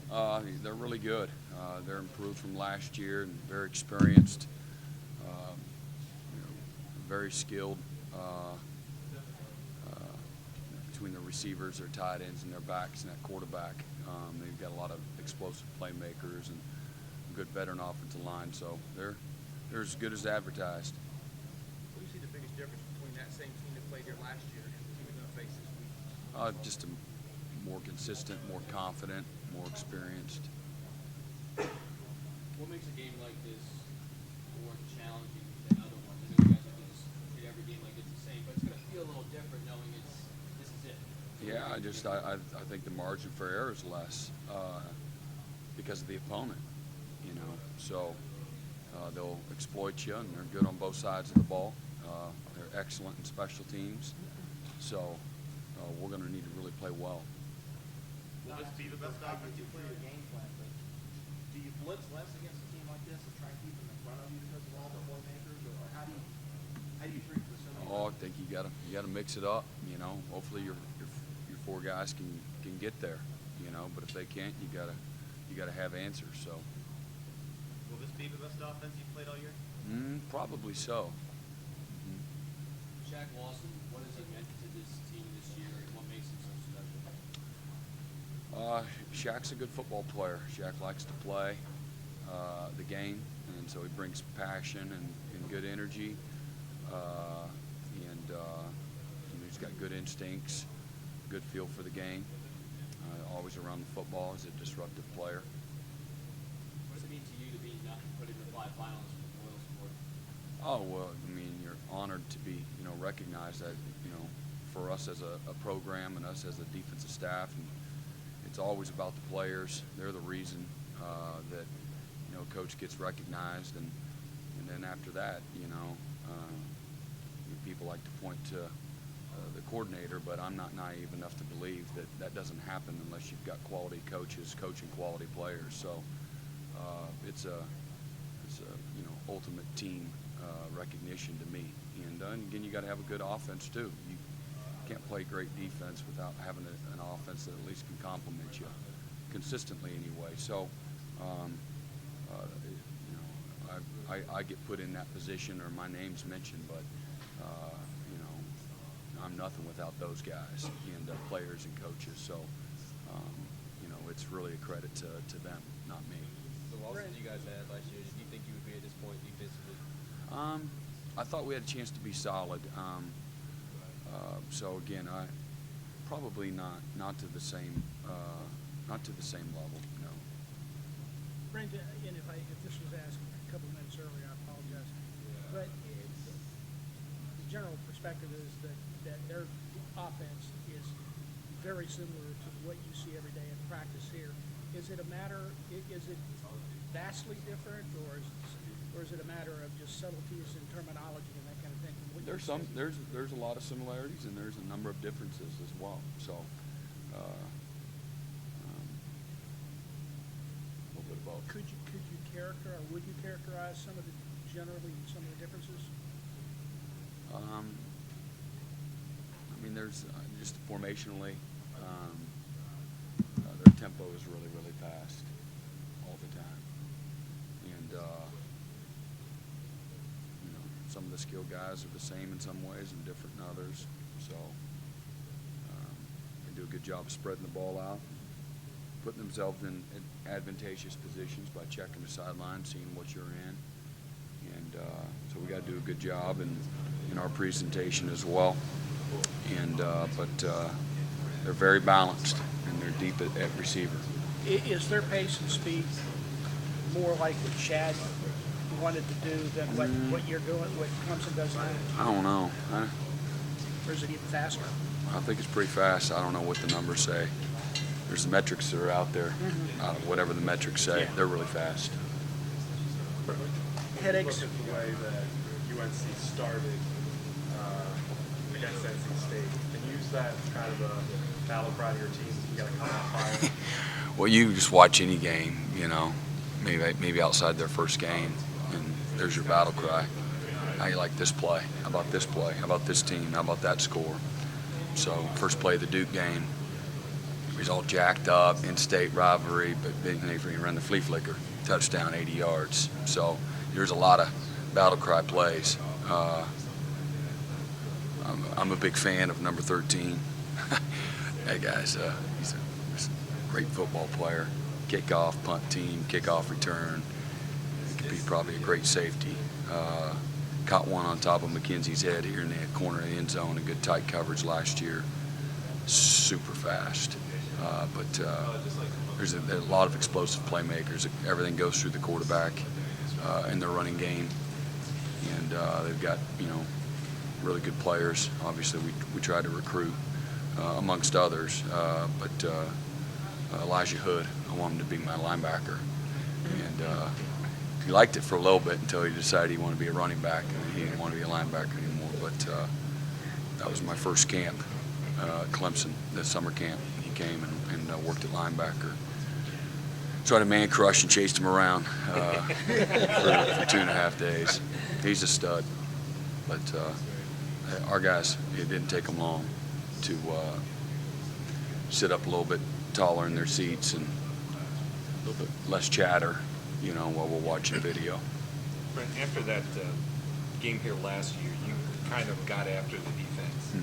They're really good. They're improved from last year and very experienced, very skilled. Between the receivers, their tight ends, and their backs, and that quarterback, they've got a lot of explosive playmakers and good veteran offensive line. So they're as good as advertised. What do you see the biggest difference between that same team that played here last year and the team you're going to face this week? Just a more consistent, more confident, more experienced. What makes a game like this more challenging than other ones? I know you guys have to treat every game like it's the same, but it's going to feel a little different knowing this is it. Yeah, I think the margin for error is less because of the opponent, So they'll exploit you, and they're good on both sides of the ball. They're excellent in special teams, so we're going to need to really play well. Will this be the best offensive player in the game plan? But do you blitz less against a team like this and try and keep them in front of you because of all the playmakers, or how do you treat the facility? I think you gotta mix it up. Hopefully your four guys can get there. But if they can't, you gotta have answers. So. Will this be the best offense you've played all year? Probably so. Shaq Lawson, what has he meant to this team this year, and what makes him so special? Shaq's a good football player. Shaq likes to play the game, and so he brings passion and good energy. He's got good instincts, good feel for the game. Always around the football. He's a disruptive player. What does it mean to you to be not put in the 5 finalists for the Loyal Sport? Oh, well, you're honored to be, recognized that, for us as a program and us as a defensive staff, and it's always about the players. They're the reason that, coach gets recognized, and then after that, people like to point to the coordinator, but I'm not naive enough to believe that doesn't happen unless you've got quality coaches coaching quality players. So it's a ultimate team recognition to me. And again, you got to have a good offense too. You can't play great defense without having an offense that at least can complement you consistently anyway. So I get put in that position, or my name's mentioned, but I'm nothing without those guys and players and coaches. So it's really a credit to them, not me. The losses you guys had last year, did you think you would be at this point defensively? I thought we had a chance to be solid. So again, I probably not to the same level. No. Brent, and if this was asked a couple of minutes earlier, I apologize. But the general perspective is that their offense is very similar to what you see every day in practice here. Is it vastly different, or is it a matter of just subtleties in terminology and that kind of thing? There's a lot of similarities, and there's a number of differences as well. So a little bit of both. Could you characterize, or would you characterize some of the differences? There's just formationally, their tempo is really, really fast all the time, and some of the skilled guys are the same in some ways and different in others. So they do a good job of spreading the ball out, putting themselves in advantageous positions by checking the sideline, seeing what you're in, and so we got to do a good job in our presentation as well. And but they're very balanced, and they're deep at receiver. Is their pace and speed more like what Shad wanted to do than what you're doing, what Clemson does now? I don't know. Or is it even faster? I think it's pretty fast. I don't know what the numbers say. There's the metrics that are out there. Whatever the metrics say, they're really fast. Headaches? Look at the way that UNC started against NC State, and use that as kind of a battle cry to your team. You got to come out fire. Well, you just watch any game, maybe outside their first game, and there's your battle cry. How you like this play? How about this play? How about this team? How about that score? So first play of the Duke game, He's all jacked up, in-state rivalry, but then he can run the flea flicker, touchdown, 80 yards. So there's a lot of battle cry plays. I'm a big fan of number 13. That guy's he's a great football player. Kickoff, punt team, kickoff return. He could be probably a great safety. Caught one on top of McKenzie's head here in the corner of the end zone, a good tight coverage last year. Super fast. But there's a lot of explosive playmakers. Everything goes through the quarterback in their running game. And they've got, really good players. Obviously, we try to recruit amongst others. But Elijah Hood, I want him to be my linebacker. And he liked it for a little bit until he decided he wanted to be a running back, and he didn't want to be a linebacker anymore. But that was my first camp, Clemson, the summer camp. He came and worked at linebacker. Tried to man crush and chased him around for 2.5 days. He's a stud. But our guys, it didn't take them long to sit up a little bit taller in their seats and a little bit less chatter, while we're watching video. Brent, after that game here last year, you kind of got after the defense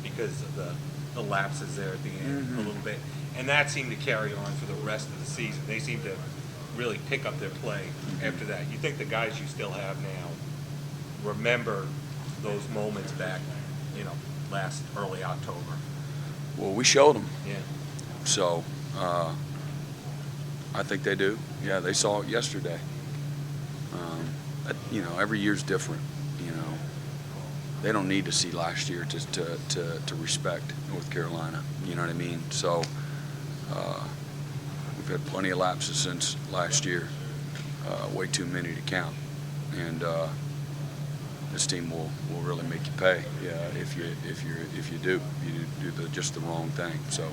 because of the lapses there at the end a little bit. And that seemed to carry on for the rest of the season. They seemed to really pick up their play after that. You think the guys you still have now remember those moments back, last early October? Well, we showed them. Yeah. So I think they do. Yeah, they saw it yesterday. Every year's different. They don't need to see last year to respect North Carolina. You know what I mean? So we've had plenty of lapses since last year, way too many to count. And this team will really make you pay. If you do just the wrong thing. So.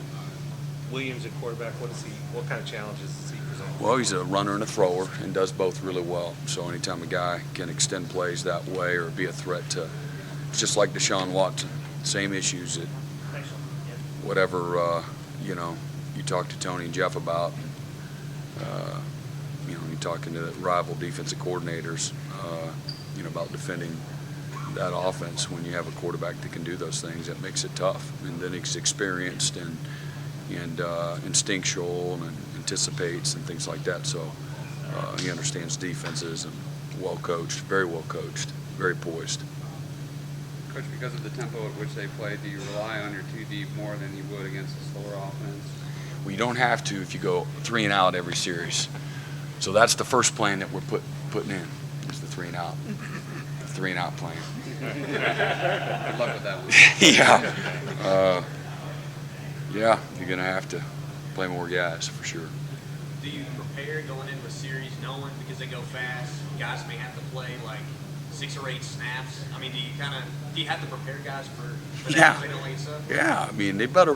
Williams at quarterback, what kind of challenges does he present? Well, he's a runner and a thrower and does both really well. So anytime a guy can extend plays that way or be a threat to, it's just like Deshaun Watson, same issues at whatever, you talk to Tony and Jeff about. You're talking to rival defensive coordinators, about defending that offense. When you have a quarterback that can do those things, that makes it tough. And then he's experienced and instinctual and anticipates and things like that. So he understands defenses and well coached, very well coached, very poised. Coach, because of the tempo at which they play, do you rely on your two deep more than you would against a slower offense? Well, you don't have to if you go 3 and out every series. So that's the first plan that we're putting in. Is the 3 and out. The 3 and out plan. Good luck with that one. Yeah, you're going to have to play more guys for sure. Do you prepare going into a series knowing because they go fast, guys may have to play like 6 or 8 snaps? I mean, do you have to prepare guys for that? Yeah. They don't like stuff? Yeah, I mean, they better.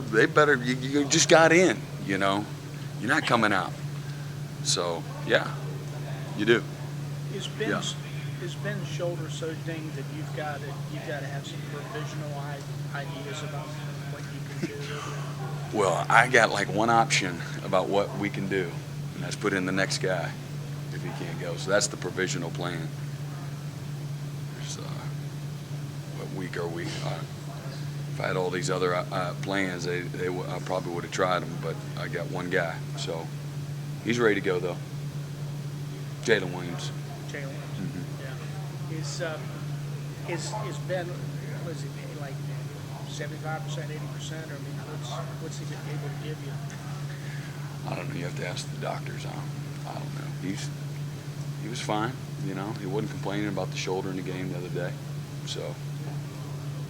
You just got in, You're not coming out. So, yeah, you do. Is Ben's shoulder so dinged that you've got to have some provisional ideas about what you can do? Well, I got like one option about what we can do, and that's put in the next guy if he can't go. So that's the provisional plan. There's, what week are we? If I had all these other plans, I probably would have tried them, but I got one guy. So he's ready to go, though. Jalen Williams. Jalen Williams. Yeah. Is Ben, was he like 75%, 80%? I mean, what's he been able to give you? I don't know. You have to ask the doctors. I don't know. He was fine. He wasn't complaining about the shoulder in the game the other day, so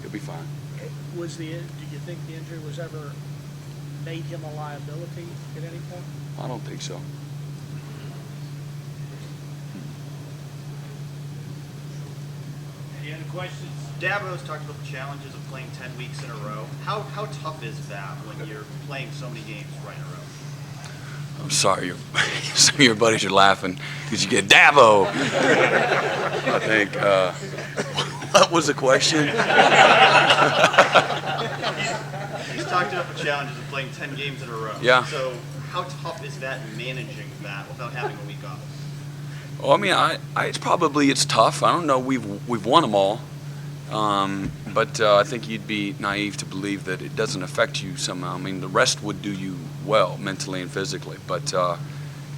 he'll be fine. Do you think the injury was ever made him a liability at any point? I don't think so. Any other questions? Dabo's talked about the challenges of playing 10 weeks in a row. How tough is that when you're playing so many games right in a row? I'm sorry, some of your buddies are laughing because you get Dabo. I think. What was the question? He's talked about the challenges of playing 10 games in a row. Yeah. So how tough is that managing that without having a week off? Well, I mean, it's tough. I don't know. We've won them all, but I think you'd be naive to believe that it doesn't affect you somehow. I mean, the rest would do you well mentally and physically. But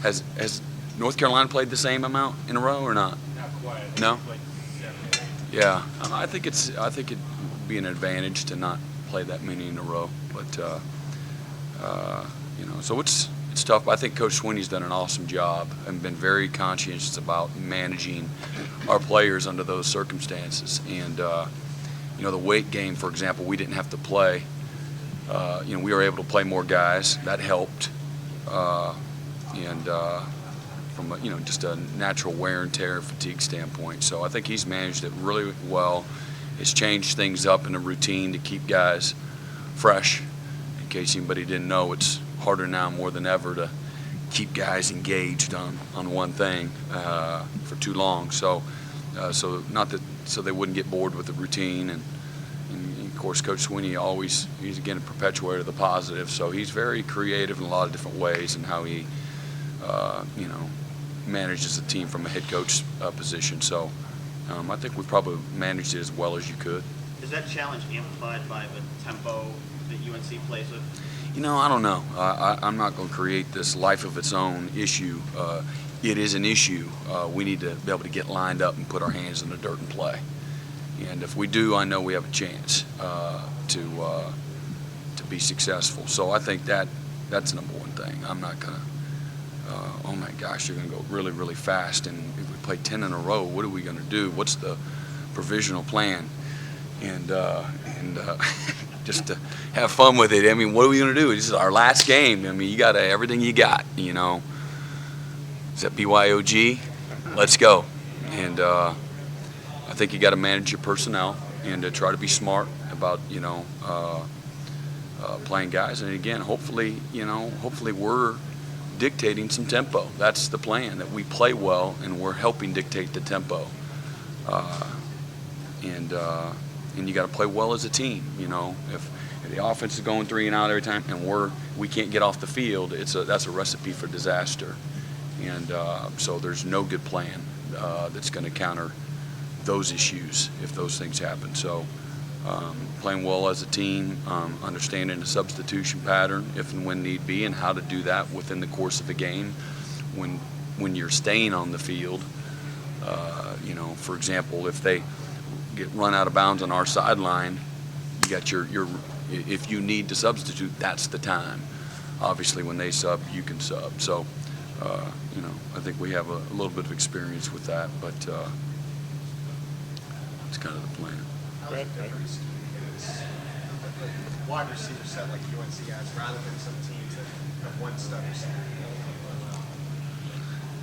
has North Carolina played the same amount in a row or not? Not quite. No? Like 7 or 8. Yeah, I think it'd be an advantage to not play that many in a row. But so it's tough. But I think Coach Swinney's done an awesome job and been very conscientious about managing our players under those circumstances. And the weight game, for example, we didn't have to play. We were able to play more guys. That helped. From just a natural wear and tear fatigue standpoint. So I think he's managed it really well. It's changed things up in a routine to keep guys fresh. In case anybody didn't know, it's harder now more than ever to keep guys engaged on one thing for too long. So they wouldn't get bored with the routine. And of course, Coach Swinney he's again a perpetuator of the positive. So he's very creative in a lot of different ways in how he manages the team from a head coach position. So I think we probably managed it as well as you could. Is that challenge amplified by the tempo that UNC plays with? I don't know. I'm not going to create this life of its own issue. It is an issue. We need to be able to get lined up and put our hands in the dirt and play. And if we do, I know we have a chance to be successful. So I think that's the number one thing. I'm not going to, oh my gosh, you're going to go really, really fast. And if we play 10 in a row, what are we going to do? What's the provisional plan? And just to have fun with it. I mean, what are we going to do? This is our last game. I mean, you got everything you got, Is that BYOG? Let's go. And I think you got to manage your personnel and to try to be smart about, playing guys. And again, hopefully we're dictating some tempo. That's the plan, that we play well and we're helping dictate the tempo. And you got to play well as a team. If the offense is going 3 and out every time and we can't get off the field, that's a recipe for disaster. And so there's no good plan that's going to counter those issues if those things happen. So playing well as a team, understanding the substitution pattern if and when need be, and how to do that within the course of a game when you're staying on the field. For example, if they get run out of bounds on our sideline, you got your if you need to substitute, that's the time. Obviously, when they sub, you can sub. So, I think we have a little bit of experience with that, but it's kind of the plan. Brent, wide receiver set like UNC has, rather than some teams that have one stud receiver?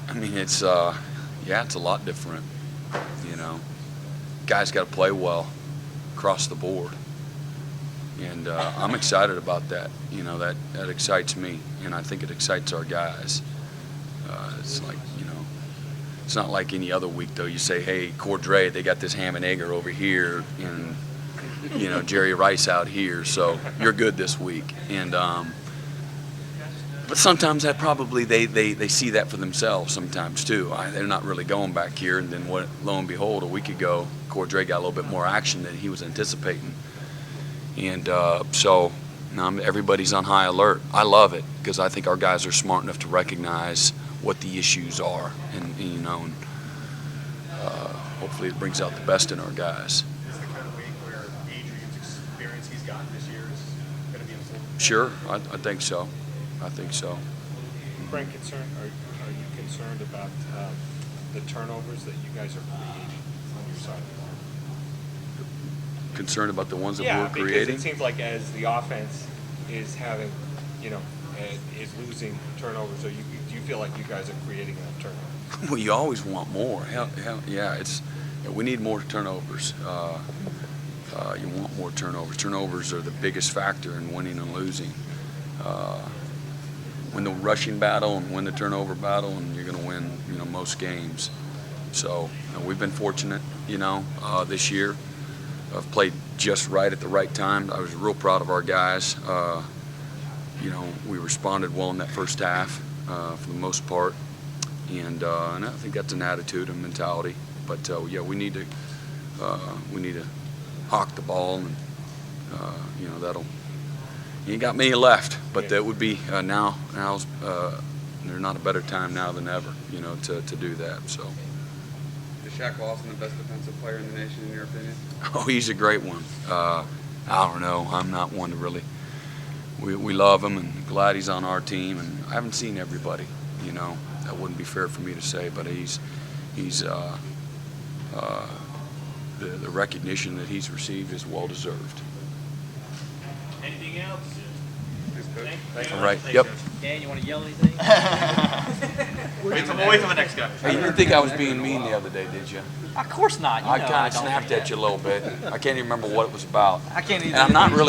I mean, it's a lot different. Guys got to play well across the board, and I'm excited about that. That excites me, and I think it excites our guys. It's like, it's not like any other week though. You say, hey, Cordray, they got this ham and egger over here, and Jerry Rice out here, so you're good this week. And but sometimes that probably they see that for themselves sometimes too. They're not really going back here, and then lo and behold, a week ago, Cordray got a little bit more action than he was anticipating. And so now everybody's on high alert. I love it because I think our guys are smart enough to recognize what the issues are, and hopefully it brings out the best in our guys. Is the kind of week where Adrian's experience he's gotten this year is going to be important? Sure, I think so. Brent, are you concerned about the turnovers that you guys are creating on your side of the ball? Concerned about the ones that we're Yeah, because creating? it seems like as the offense is having, is losing turnovers, so do you feel like you guys are creating enough turnovers? Well, you always want more. Hell, yeah. We need more turnovers. You want more turnovers. Turnovers are the biggest factor in winning and losing. Win the rushing battle and win the turnover battle, and you're going to win, most games. So we've been fortunate, this year. played just right at the right time. I was real proud of our guys. You know, we responded well in that first half for the most part, and I think that's an attitude and mentality. But yeah, we need to hawk the ball, and you know, that'll. You ain't got many left, but that would be now's there's not a better time now than ever, you know, to do that. So. Is Shaq Lawson the best defensive player in the nation, in your opinion? Oh, he's a great one. I don't know. I'm not one to really. We love him and glad he's on our team. And I haven't seen everybody. You know, that wouldn't be fair for me to say, but he's the recognition that he's received is well deserved. Anything else? Thanks, All right. Yep. Dan, you want to yell anything? Wait for the next guy. Hey, you didn't think I was being mean the other day, did you? Of course not. I kind of snapped at you a little bit. I can't even remember what it was about. I can't even. And I'm not really.